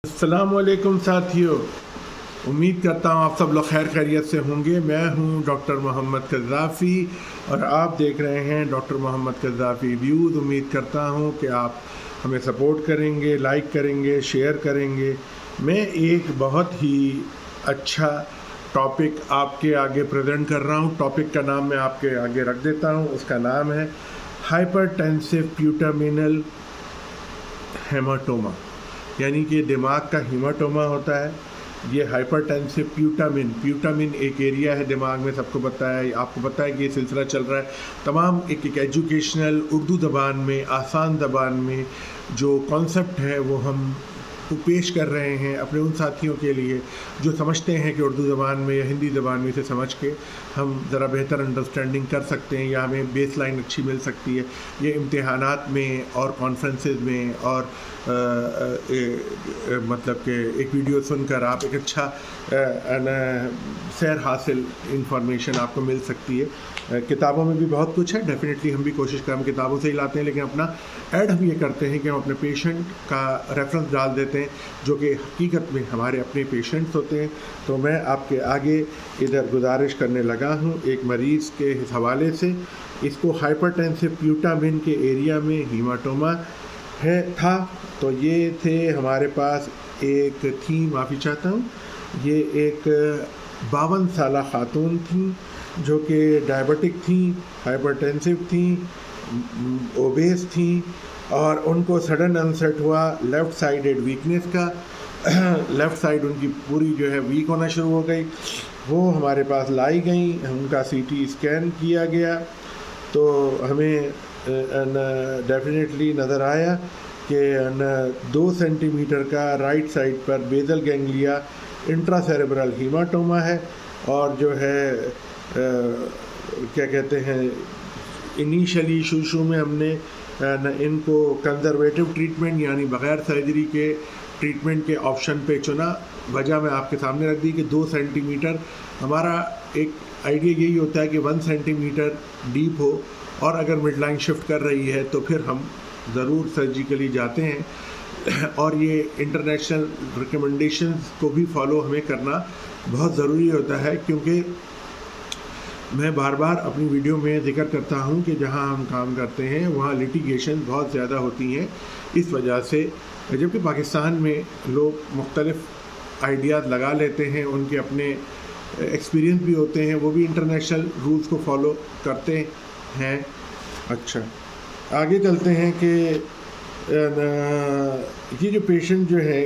अस्सलामुअलैकुम साथियों, उम्मीद करता हूँ आप सब लोग खैर खैरियत से होंगे। मैं हूँ डॉक्टर मोहम्मद कज़ाफ़ी और आप देख रहे हैं डॉक्टर मोहम्मद कज़ाफ़ी व्यूज़। उम्मीद करता हूँ कि आप हमें सपोर्ट करेंगे, लाइक करेंगे, शेयर करेंगे। मैं एक बहुत ही अच्छा टॉपिक आपके आगे प्रेजेंट कर रहा हूँ। टॉपिक का नाम मैं आपके आगे रख देता हूँ। उसका नाम है हाइपरटेंसिव प्यूटामिनल हेमाटोमा, यानी कि दिमाग का हीमाटोमा होता है। ये हाइपरटेंसिव प्यूटामिन एक एरिया है दिमाग में, सबको पता है। आपको पता है कि ये सिलसिला चल रहा है तमाम एक एजुकेशनल उर्दू ज़बान में, आसान ज़बान में जो कॉन्सेप्ट है वो हम पेश कर रहे हैं अपने उन साथियों के लिए जो समझते हैं कि उर्दू ज़बान में या हिंदी ज़बान में इसे समझ के हम ज़रा बेहतर अंडरस्टैंडिंग कर सकते हैं या हमें बेस लाइन अच्छी मिल सकती है। ये इम्तिहानात में और कॉन्फ्रेंसेस में और मतलब कि एक वीडियो सुनकर आप एक अच्छा सैर हासिल इंफॉर्मेशन आपको मिल सकती है। किताबों में भी बहुत कुछ है, डेफिनेटली हम भी कोशिश कर, हम किताबों से ही लाते हैं, लेकिन अपना ऐड हम ये करते हैं कि हम अपने पेशेंट का रेफरेंस डाल देते हैं जो कि हकीकत में हमारे अपने पेशेंट्स होते हैं। तो मैं आपके आगे इधर गुजारिश करने लगा हूँ एक मरीज़ के हवाले से। इसको हाइपरटेंसिव प्यूटामिन के एरिया में हीमाटोमा था। तो ये थे हमारे पास एक थी, माफ़ी चाहता हूँ, ये एक 52 साला ख़ातून थी जो कि डायबिटिक थी, हाइपरटेंसिव थी, ओबेस थी और उनको सडन अनसेट हुआ लेफ़्ट साइडेड वीकनेस का। लेफ़्ट साइड उनकी पूरी जो है वीक होना शुरू हो गई। वो हमारे पास लाई गई, उनका सीटी स्कैन किया गया तो हमें डेफिनेटली नज़र आया कि 2 सेंटीमीटर का राइट साइड पर बेसल गैंग्लिया इंट्रासेरेब्रल हीमाटोमा है। और जो है क्या कहते हैं, इनिशियली शुरू में हमने इनको कंजर्वेटिव ट्रीटमेंट यानी बग़ैर सर्जरी के ट्रीटमेंट के ऑप्शन पे चुना। वजह मैं आपके सामने रख दी कि 2 सेंटीमीटर, हमारा एक आइडिया यही होता है कि 1 सेंटीमीटर डीप हो और अगर मिड लाइन शिफ्ट कर रही है तो फिर हम ज़रूर सर्जिकली जाते हैं। और ये इंटरनेशनल रिकमेंडेशंस को भी फॉलो हमें करना बहुत ज़रूरी होता है, क्योंकि मैं बार बार अपनी वीडियो में जिक्र करता हूँ कि जहाँ हम काम करते हैं वहाँ लिटिगेशन बहुत ज़्यादा होती हैं इस वजह से। जबकि पाकिस्तान में लोग मुख्तलिफ़ आइडियाज़ लगा लेते हैं, उनके अपने एक्सपीरियंस भी होते हैं, वो भी इंटरनेशनल रूल्स को फॉलो करते हैं। अच्छा, आगे चलते हैं कि ये जो पेशेंट जो है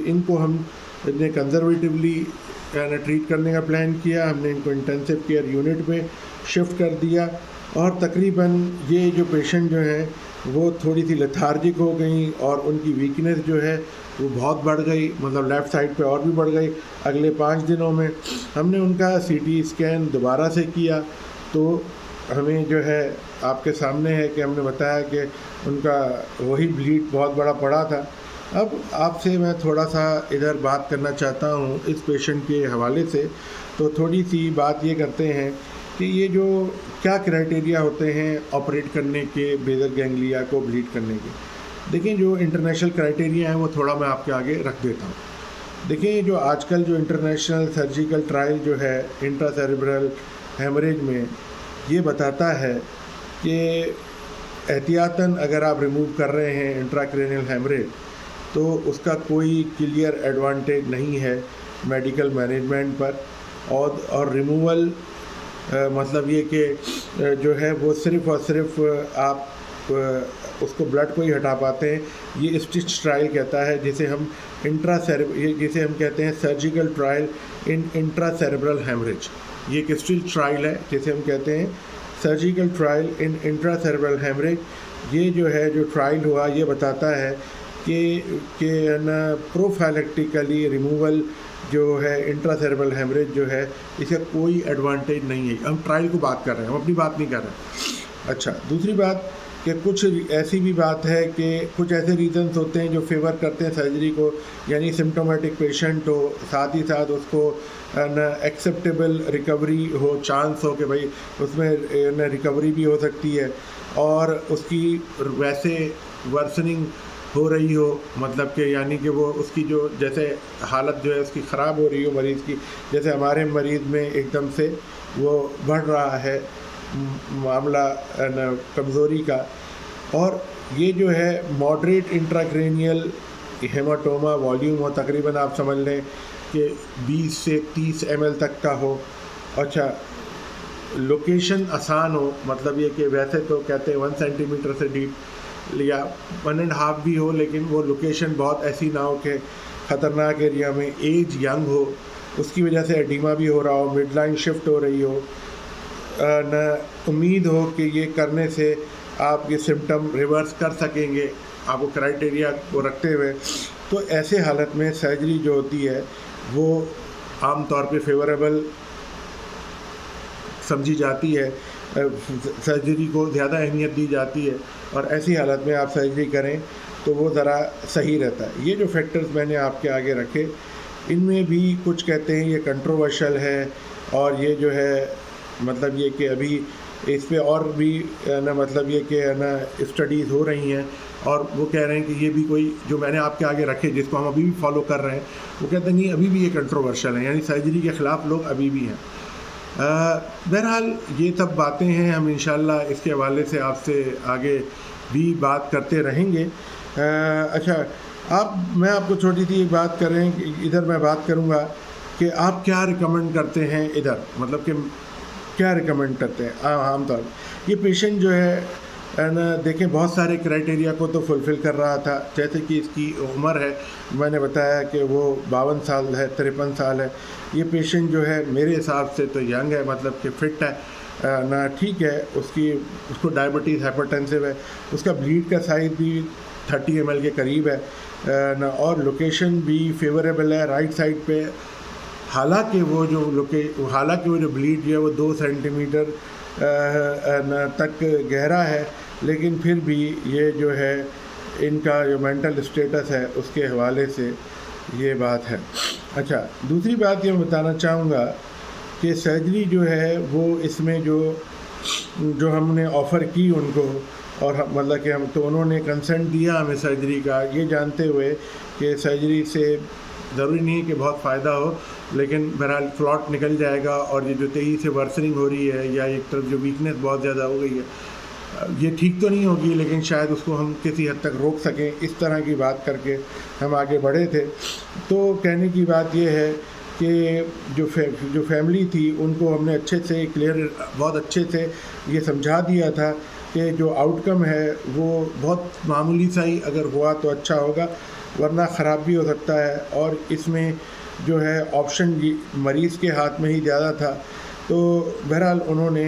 इनको हमने कंजर्वेटिवली ट्रीट करने का प्लान किया। हमने इनको इंटेंसिव केयर यूनिट में शिफ्ट कर दिया और तकरीबन ये जो पेशेंट जो है वो थोड़ी सी लेथार्जिक हो गई और उनकी वीकनेस जो है वो बहुत बढ़ गई, मतलब लेफ़्ट साइड पे और भी बढ़ गई। अगले 5 दिनों में हमने उनका सीटी स्कैन दोबारा से किया तो हमें जो है आपके सामने है कि हमने बताया कि उनका वही ब्लीड बहुत बड़ा पड़ा था। अब आपसे मैं थोड़ा सा इधर बात करना चाहता हूँ इस पेशेंट के हवाले से। तो थोड़ी सी बात ये करते हैं कि ये जो क्या क्राइटेरिया होते हैं ऑपरेट करने के बेसल गैंग्लिया को ब्लीड करने के। देखिए, जो इंटरनेशनल क्राइटेरिया हैं वो थोड़ा मैं आपके आगे रख देता हूँ। देखिए, जो आजकल जो इंटरनेशनल सर्जिकल ट्रायल जो है इंट्रासेरेब्रल हेमरेज में, ये बताता है कि एहतियातन अगर आप रिमूव कर रहे हैं इंट्राक्रेनियल हेमरेज तो उसका कोई क्लियर एडवांटेज नहीं है मेडिकल मैनेजमेंट पर। और रिमूवल मतलब ये कि जो है वो सिर्फ़ और सिर्फ आप उसको ब्लड को ही हटा पाते हैं। ये स्टिच ट्रायल कहता है जिसे हम जिसे हम कहते हैं surgical trial in intracerebral haemorrhage. ये एक स्टिच ट्रायल है जिसे हम कहते हैं surgical trial in intracerebral haemorrhage. ये जो है जो ट्रायल हुआ ये बताता है कि ना प्रोफाइलेक्टिकली रिमूवल जो है इंट्रासेरेब्रल हेमरेज जो है इसका कोई एडवांटेज नहीं है। हम ट्रायल को बात कर रहे हैं, हम अपनी बात नहीं कर रहे। अच्छा, दूसरी बात कि कुछ ऐसी भी बात है कि कुछ ऐसे रीज़न्स होते हैं जो फेवर करते हैं सर्जरी को, यानी सिम्टोमेटिक पेशेंट हो, साथ ही साथ उसको एक्सेप्टेबल रिकवरी हो, चांस हो कि भाई उसमें रिकवरी भी हो सकती है और उसकी वैसे वर्सनिंग हो रही हो, मतलब कि यानी कि वो उसकी जो जैसे हालत जो है उसकी ख़राब हो रही हो मरीज़ की, जैसे हमारे मरीज़ में एकदम से वो बढ़ रहा है मामला न कमज़ोरी का। और ये जो है मॉडरेट इंट्राक्रैनियल हेमाटोमा वॉल्यूम हो, तकरीबन आप समझ लें कि 20 से 30 ml तक का हो। अच्छा, लोकेशन आसान हो, मतलब ये कि वैसे तो कहते हैं 1 सेंटीमीटर से डीप या 1.5 भी हो, लेकिन वो लोकेशन बहुत ऐसी ना हो कि ख़तरनाक एरिया में, एज यंग हो, उसकी वजह से एडिमा भी हो रहा हो, मिड लाइन शिफ्ट हो रही हो, न उम्मीद हो कि ये करने से आप ये सिम्टम रिवर्स कर सकेंगे आपको क्राइटेरिया को रखते हुए। तो ऐसे हालत में सर्जरी जो होती है वो आम तौर पे फेवरेबल समझी जाती है, सर्जरी को ज़्यादा अहमियत दी जाती है, और ऐसी हालत में आप सर्जरी करें तो वो ज़रा सही रहता है। ये जो फैक्टर्स मैंने आपके आगे रखे, इनमें भी कुछ कहते हैं ये कंट्रोवर्शियल है, और ये जो है मतलब ये कि अभी इस पे और भी ना मतलब ये कि ना स्टडीज़ हो रही हैं, और वो कह रहे हैं कि ये भी कोई जो मैंने आपके आगे रखे जिसको हम अभी भी फॉलो कर रहे हैं, वो कहते हैं नहीं अभी भी ये कंट्रोवर्शियल है, यानी सर्जरी के ख़िलाफ़ लोग अभी भी हैं। बहरहाल ये सब बातें हैं, हम इंशाल्लाह इसके हवाले से आपसे आगे भी बात करते रहेंगे। अच्छा, मैं आपको छोटी सी एक बात करें, इधर मैं बात करूँगा कि आप क्या रिकमेंड करते हैं इधर, मतलब कि क्या रिकमेंड करते हैं आम तौर ये पेशेंट जो है ना, देखें बहुत सारे क्राइटेरिया को तो फुलफ़िल कर रहा था, जैसे कि इसकी उम्र है, मैंने बताया कि वो 52 साल है, 53 साल है। ये पेशेंट जो है मेरे हिसाब से तो यंग है, मतलब कि फ़िट है ना, ठीक है, उसको डायबिटीज़ हाइपरटेंसिव है, उसका ब्लीड का साइज़ भी 30 ml के करीब है ना, और लोकेशन भी फेवरेबल है राइट साइड पे। हालांकि वो जो ब्लीड जो है वो 2 सेंटीमीटर तक गहरा है, लेकिन फिर भी ये जो है इनका जो मेंटल स्टेटस है उसके हवाले से ये बात है। अच्छा, दूसरी बात ये बताना चाहूँगा कि सर्जरी जो है वो इसमें जो हमने ऑफ़र की उनको, और मतलब कि हम तो उन्होंने कंसेंट दिया हमें सर्जरी का, ये जानते हुए कि सर्जरी से ज़रूरी नहीं कि बहुत फ़ायदा हो, लेकिन बहरहाल क्लॉट निकल जाएगा, और ये जो तेज़ी से वर्सनिंग हो रही है या एक तरफ जो वीकनेस बहुत ज़्यादा हो गई है, ये ठीक तो नहीं होगी, लेकिन शायद उसको हम किसी हद तक रोक सकें, इस तरह की बात करके हम आगे बढ़े थे। तो कहने की बात ये है कि जो फैमिली थी उनको हमने अच्छे से बहुत अच्छे से ये समझा दिया था कि जो आउटकम है वो बहुत मामूली सा ही अगर हुआ तो अच्छा होगा, वरना ख़राब भी हो सकता है, और इसमें जो है ऑप्शन मरीज़ के हाथ में ही ज़्यादा था। तो बहरहाल उन्होंने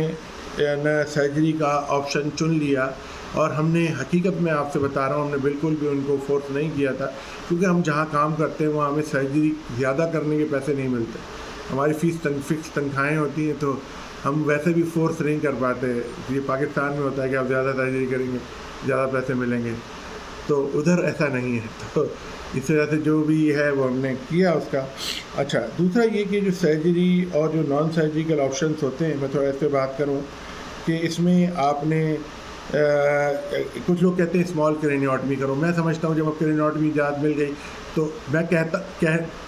न सर्जरी का ऑप्शन चुन लिया, और हमने हकीकत में आपसे बता रहा हूँ, हमने बिल्कुल भी उनको फोर्स नहीं किया था, क्योंकि हम जहाँ काम करते हैं वहाँ हमें सर्जरी ज़्यादा करने के पैसे नहीं मिलते, हमारी फिक्स तनख्वाहें होती हैं, तो हम वैसे भी फोर्स नहीं कर पाते। ये पाकिस्तान में होता है कि आप ज़्यादा सर्जरी करेंगे ज़्यादा पैसे मिलेंगे, तो उधर ऐसा नहीं है, तो इस वजह से जो भी है वो हमने किया उसका। अच्छा, दूसरा ये कि जो सर्जरी और जो नॉन सर्जिकल ऑप्शंस होते हैं, मैं थोड़ा इस पर बात करूँ कि इसमें आपने कुछ लोग कहते हैं स्मॉल क्रेनियोटमी करो, मैं समझता हूँ जब अब क्रेनियोटमी इजाज़त मिल गई तो मैं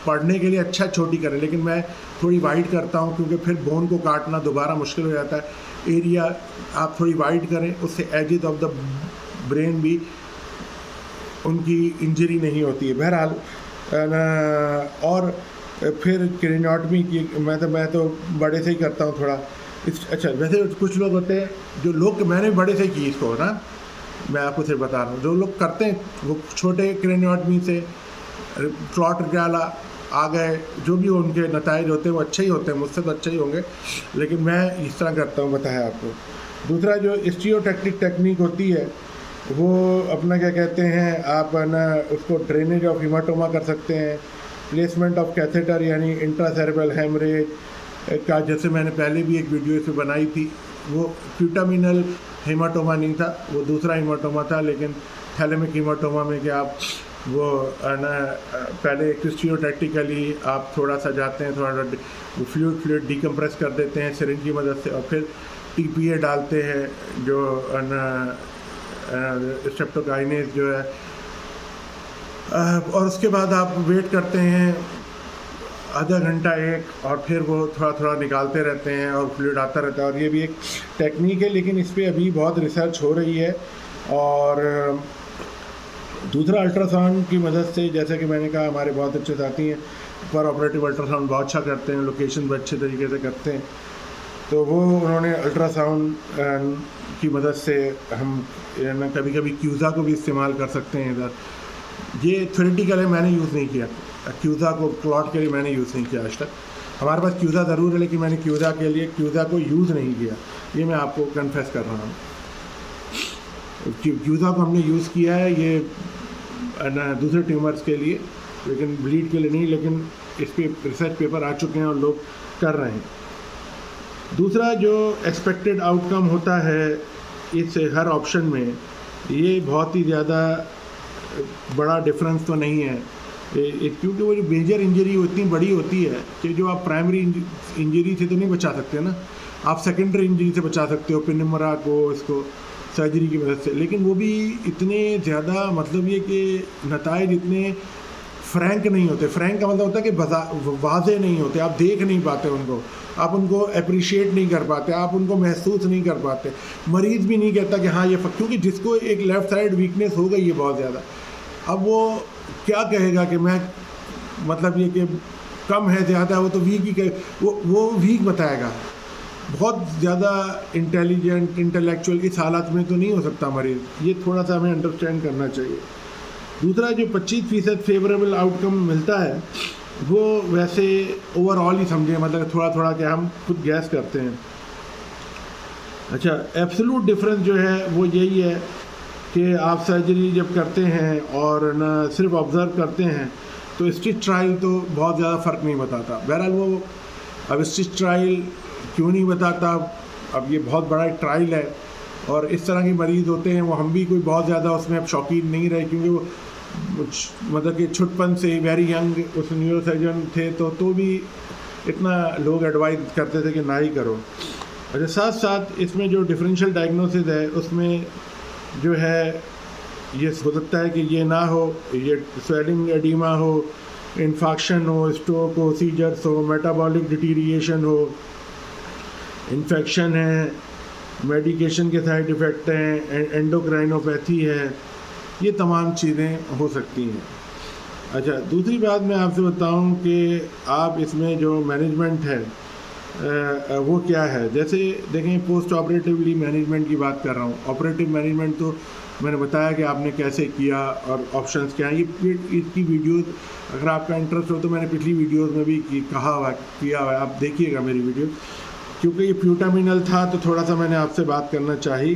पढ़ने के लिए अच्छा छोटी करें, लेकिन मैं थोड़ी वाइड करता हूँ, क्योंकि फिर बोन को काटना दोबारा मुश्किल हो जाता है। एरिया आप थोड़ी वाइड करें, उससे एजेस ऑफ द ब्रेन भी उनकी इंजरी नहीं होती है। बहरहाल और फिर क्रेनियोटमी की मैं तो बड़े से ही करता हूँ थोड़ा। अच्छा, वैसे कुछ लोग होते हैं जो लोग, मैंने बड़े से की इसको ना, मैं आपको सिर्फ बता रहा हूँ, जो लोग करते हैं वो छोटे क्रेनियोटमी से क्लॉट वगैरह आ गए, जो भी उनके नताइज होते हैं वो अच्छे ही होते हैं, मुझसे तो अच्छे ही होंगे, लेकिन मैं इस तरह करता हूँ, बताया आपको। दूसरा जो स्टीरियोटैक्टिक टेक्निक होती है वो अपना क्या कहते हैं, आप ना उसको ड्रेनेज ऑफ हीमाटोमा कर सकते हैं, प्लेसमेंट ऑफ कैथेटर यानी इंट्रासेरेब्रल हेमरेज का, जैसे मैंने पहले भी एक वीडियो इस पर बनाई थी, वो प्यूटामिनल हेमाटोमा नहीं था, वो दूसरा हेमाटोमा था, लेकिन थैलेमिक हेमाटोमा में कि आप वो ना पहले स्टीरियोटैक्टिकली आप थोड़ा सा जाते हैं, थोड़ा फ्लूइड डिकम्प्रेस कर देते हैं सिरिंज की मदद से, और फिर टीपीए डालते हैं जो ना स्ट्रेप्टोकाइनेज जो है और उसके बाद आप वेट करते हैं आधा घंटा एक, और फिर वो थोड़ा थोड़ा निकालते रहते हैं और फ्लूइड आता रहता है। और ये भी एक टेक्निक है, लेकिन इस पर अभी बहुत रिसर्च हो रही है। और दूसरा, अल्ट्रासाउंड की मदद से, जैसे कि मैंने कहा, हमारे बहुत अच्छे साथी हैं पर ऑपरेटिव अल्ट्रासाउंड बहुत अच्छा करते हैं, लोकेशन भी अच्छे तरीके से करते हैं। तो वो उन्होंने अल्ट्रासाउंड की मदद से हम कभी कभी क्यूज़ा को भी इस्तेमाल कर सकते हैं इधर। ये थ्योरेटिकल है, मैंने यूज़ नहीं किया क्यूज़ा को, क्लॉट के लिए मैंने यूज़ नहीं किया आज तक। हमारे पास क्यूज़ा ज़रूर है, लेकिन मैंने क्यूज़ा के लिए क्यूज़ा को यूज़ नहीं किया, ये मैं आपको कन्फेस कर रहा हूँ। क्यूज़ा को हमने यूज़ किया है ये दूसरे ट्यूमर्स के लिए, लेकिन ब्लीड के लिए नहीं। लेकिन इस पर रिसर्च पेपर आ चुके हैं और लोग कर रहे हैं। दूसरा, जो एक्सपेक्टेड आउटकम होता है इस हर ऑप्शन में, ये बहुत ही ज़्यादा बड़ा डिफरेंस तो नहीं है, क्योंकि वो जो मेजर इंजरी इतनी बड़ी होती है कि जो आप प्राइमरी इंजरी से तो नहीं बचा सकते ना, आप सेकेंडरी इंजरी से बचा सकते हो, पेनिमरा को, इसको सर्जरी की मदद से। लेकिन वो भी इतने ज़्यादा, मतलब ये कि नताइज इतने फ्रैंक नहीं होते। फ्रैंक का मतलब होता है कि वाज़े नहीं होते, आप देख नहीं पाते उनको, आप उनको अप्रिशिएट नहीं कर पाते, आप उनको महसूस नहीं कर पाते। मरीज़ भी नहीं कहता कि हाँ ये क्योंकि जिसको एक लेफ़्ट साइड वीकनेस हो गई है बहुत ज़्यादा, अब वो क्या कहेगा कि मैं, मतलब ये कि कम है ज़्यादा, वो तो वीक ही वो वीक बताएगा। बहुत ज़्यादा इंटेलिजेंट, इंटेलेक्चुअल इस हालत में तो नहीं हो सकता मरीज़, ये थोड़ा सा हमें अंडरस्टैंड करना चाहिए। दूसरा, जो 25% फेवरेबल आउटकम मिलता है, वो वैसे ओवरऑल ही समझें, मतलब थोड़ा थोड़ा कि हम खुद गैस करते हैं। अच्छा, एब्सोल्यूट डिफरेंस जो है वो यही है कि आप सर्जरी जब करते हैं और न सिर्फ ऑब्ज़र्व करते हैं, तो स्टिच ट्रायल तो बहुत ज़्यादा फ़र्क नहीं बताता। बहरहाल वो, अब स्टिच ट्रायल क्यों नहीं बताता, अब ये बहुत बड़ा एक ट्रायल है, और इस तरह के मरीज़ होते हैं, वो हम भी कोई बहुत ज़्यादा उसमें अब शौकीन नहीं रहे, क्योंकि वो मतलब कि छुटपन से वेरी यंग उस न्यूरोसर्जन थे, तो भी इतना लोग एडवाइस करते थे कि ना ही करो। अच्छा, साथ साथ इसमें जो डिफरेंशियल डायग्नोसिस है, उसमें जो है ये हो सकता है कि ये ना हो, ये स्वेलिंग एडिमा हो, इन्फेक्शन हो, स्ट्रोक हो, सीजर्स हो, मेटाबॉलिक डिटीरिएशन हो, इन्फेक्शन है, मेडिकेशन के साइड इफ़ेक्ट हैं, एंडोक्राइनोपैथी है, ये तमाम चीज़ें हो सकती हैं। अच्छा, दूसरी बात मैं आपसे बताऊं कि आप इसमें जो मैनेजमेंट है वो क्या है। जैसे देखें, पोस्ट ऑपरेटिवली मैनेजमेंट की बात कर रहा हूँ। ऑपरेटिव मैनेजमेंट तो मैंने बताया कि आपने कैसे किया और ऑप्शंस क्या हैं। ये इसकी वीडियोस, अगर आपका इंटरेस्ट हो तो मैंने पिछली वीडियोस में भी किया हुआ है, आप देखिएगा मेरी वीडियो। क्योंकि ये प्यूटामिनल था तो थोड़ा सा मैंने आपसे बात करना चाहिए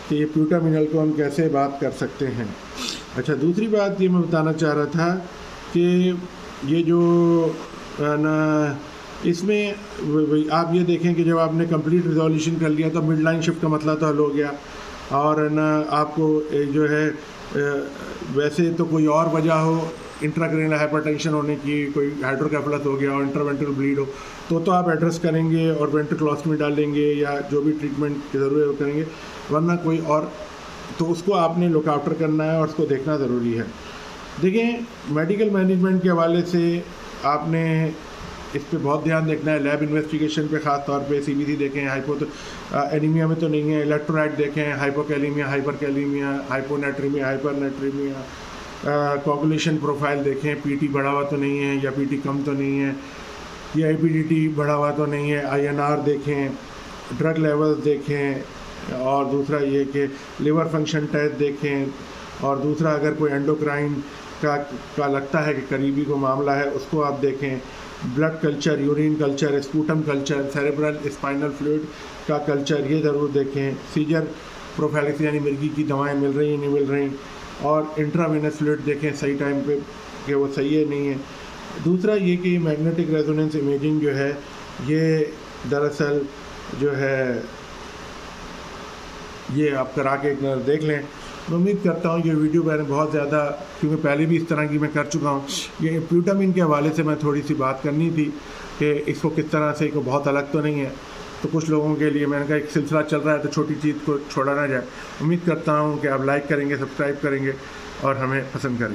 कि ये प्यूटामिनल को हम कैसे बात कर सकते हैं। अच्छा, दूसरी बात ये मैं बताना चाह रहा था कि ये जो ना, इसमें आप ये देखें कि जब आपने कंप्लीट रिजोल्यूशन कर लिया तो मिड लाइन शिफ्ट का मसला तो हल हो गया, और ना आपको जो है वैसे तो कोई और वजह हो, इंट्राक्रेनियल हाइपरटेंशन होने की, कोई हाइड्रोकेफलस हो गया और इंटरवेंट्रल ब्लीड हो, तो आप एड्रेस करेंगे और वेंट्रिकुलोस्टमी डालेंगे या जो भी ट्रीटमेंट की ज़रूरत है वो करेंगे, वरना कोई और, तो उसको आपने लुक आफ्टर करना है और उसको देखना ज़रूरी है। देखें, मेडिकल मैनेजमेंट के हवाले से आपने इस पे बहुत ध्यान देखना है। लैब इन्वेस्टिगेशन पे ख़ास तौर पे CBC देखें, एनीमिया में तो नहीं है, इलेक्ट्रोलाइट देखें, hypokalemia, hyperkalemia, hyponatremia, hypernatremia, coagulation profile देखें, PT बढ़ा हुआ तो नहीं है या PT कम तो नहीं है, या IPDT बढ़ा हुआ तो नहीं है, INR देखें, ड्रग लेवल्स देखें, और दूसरा ये कि लिवर फंक्शन टेस्ट देखें, और दूसरा अगर कोई एंडोक्राइन का लगता है कि करीबी को मामला है उसको आप देखें। Blood culture, urine culture, sputum culture, cerebral spinal fluid का कल्चर, ये ज़रूर देखें। सीजर प्रोफाइलिक्स यानी मिर्गी की दवाएं मिल रही हैं नहीं मिल रही, और इंट्रावेनस फ्लूइड देखें सही टाइम पे कि वो सही है नहीं है। दूसरा ये कि मैग्नेटिक रेजोनेंस इमेजिंग जो है, ये दरअसल जो है ये आप करा के एक नज़र देख लें। मैं उम्मीद करता हूँ ये वीडियो मैंने बहुत ज़्यादा, क्योंकि पहले भी इस तरह की मैं कर चुका हूँ, ये प्यूटामिन के हवाले से मैं थोड़ी सी बात करनी थी कि इसको किस तरह से, को बहुत अलग तो नहीं है, तो कुछ लोगों के लिए मैंने कहा एक सिलसिला चल रहा है तो छोटी चीज़ को छोड़ा ना जाए। उम्मीद करता हूँ कि आप लाइक करेंगे, सब्सक्राइब करेंगे और हमें पसंद करेंगे।